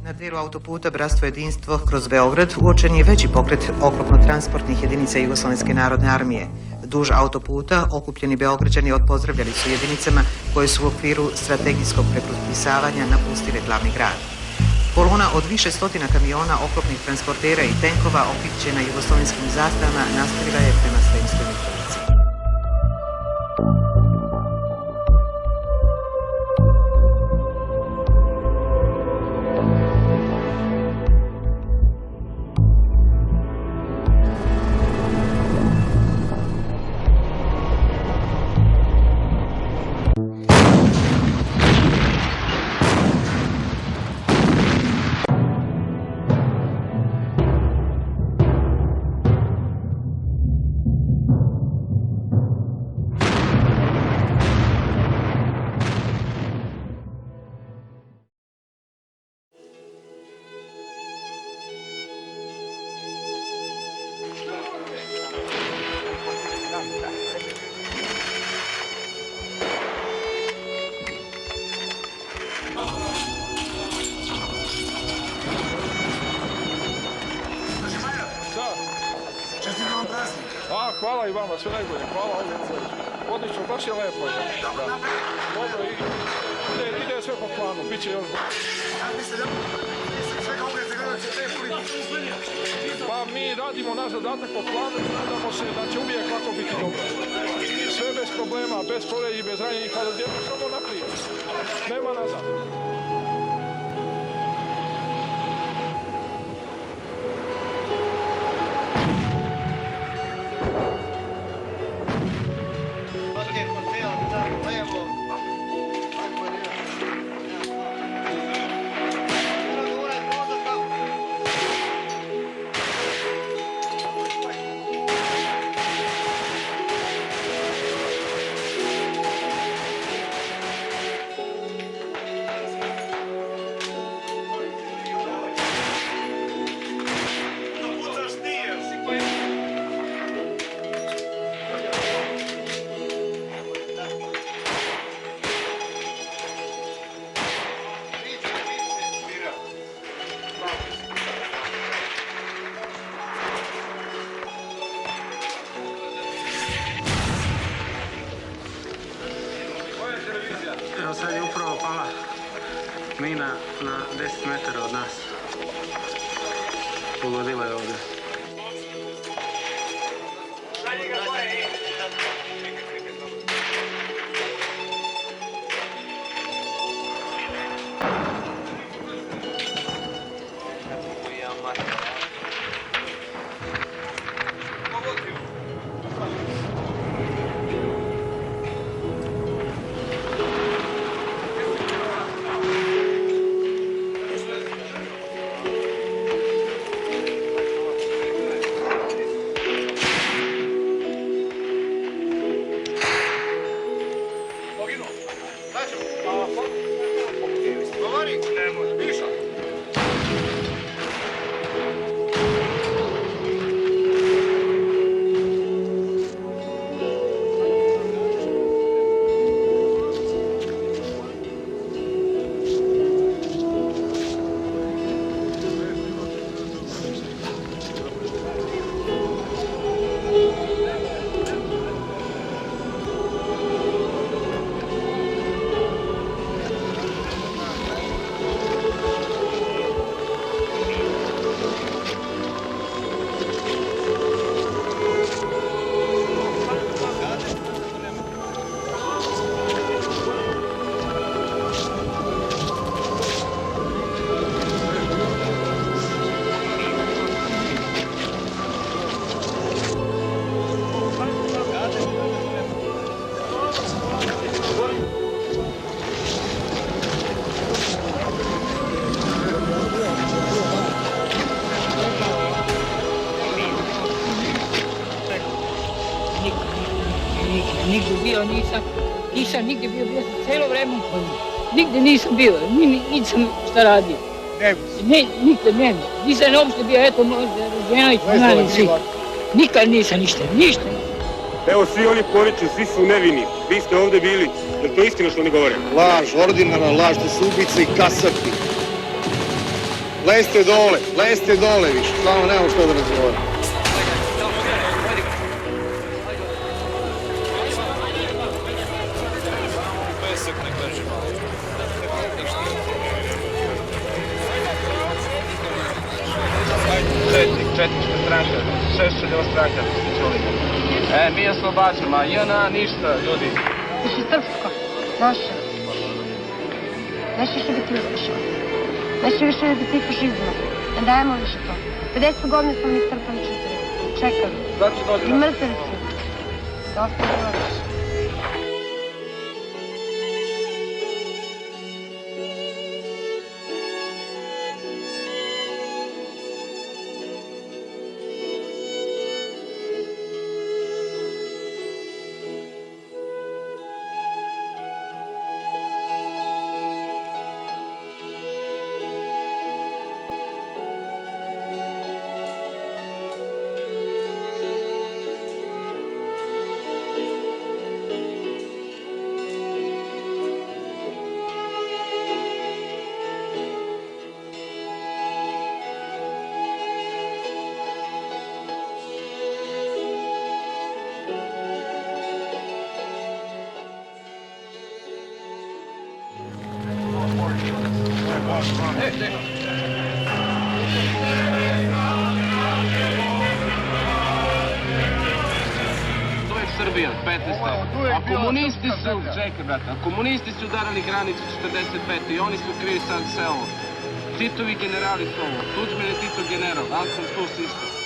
Na dijelu autoputa Bratstvo jedinstvo kroz Beograd uočen je veći pokret oklopno-transportnih jedinica Jugoslovenske narodne armije. Duž autoputa okupljeni Beograđani odpozdravljali su jedinicama koje su u okviru strategijskog preputisavanja napustile glavni grad. Kolona od više stotina kamiona, oklopnih transportera i tenkova okličena jugoslovenskim zastavama nastavila je prema Sremskoj Mitrovici. Hvala i vama, sve najbolje. Hvala ovdje. Odlično, baš je lepo. Dobro, ide sve po planu, bit će još. Pa mi radimo naš zadatak po planu i nadamo se da će uvijek lako biti dobro. Sve bez problema, bez povređi, bez ranjenih, ali samo naprijed. Nema nazad. Evo sad je upravo pala mina na 10 metara od nas. Pogodila je ovdje. Nigdje bio nisam nigdje bio cijelo vrijeme u polju. Nigdje nisam bio, nisam šta radio. Nigdje nema. Nisam uopšte bio, eto, Ženović, Mladić, nikad nisam ništa. Evo svi oni poriču, svi su nevini. Vi ste ovdje bili. Je li to istina što oni govore? Laž, ordinarna laž, da su ubice i kasapi. Leste dole više, samo nemamo što da razgovaramo. Četnička stranka, Šešeljeva stranka, ste čuli. Mi oslobađamo, a JNA ništa, ljudi. Više srpsko, naše. Neće više biti ustaša. Neće više biti fašizma. Ne dajemo više to. 50 godina smo mi strpali čitari. Čekali. I mrtali su. Dosta je bilo više. To je Srbija, 15. A komunisti su, čekaj brate, a komunisti su udarali granicu 45. I oni su krivi sad sve ovo. Titovi generali su ovo, Tuđman je Tito general, Anton Tus isto.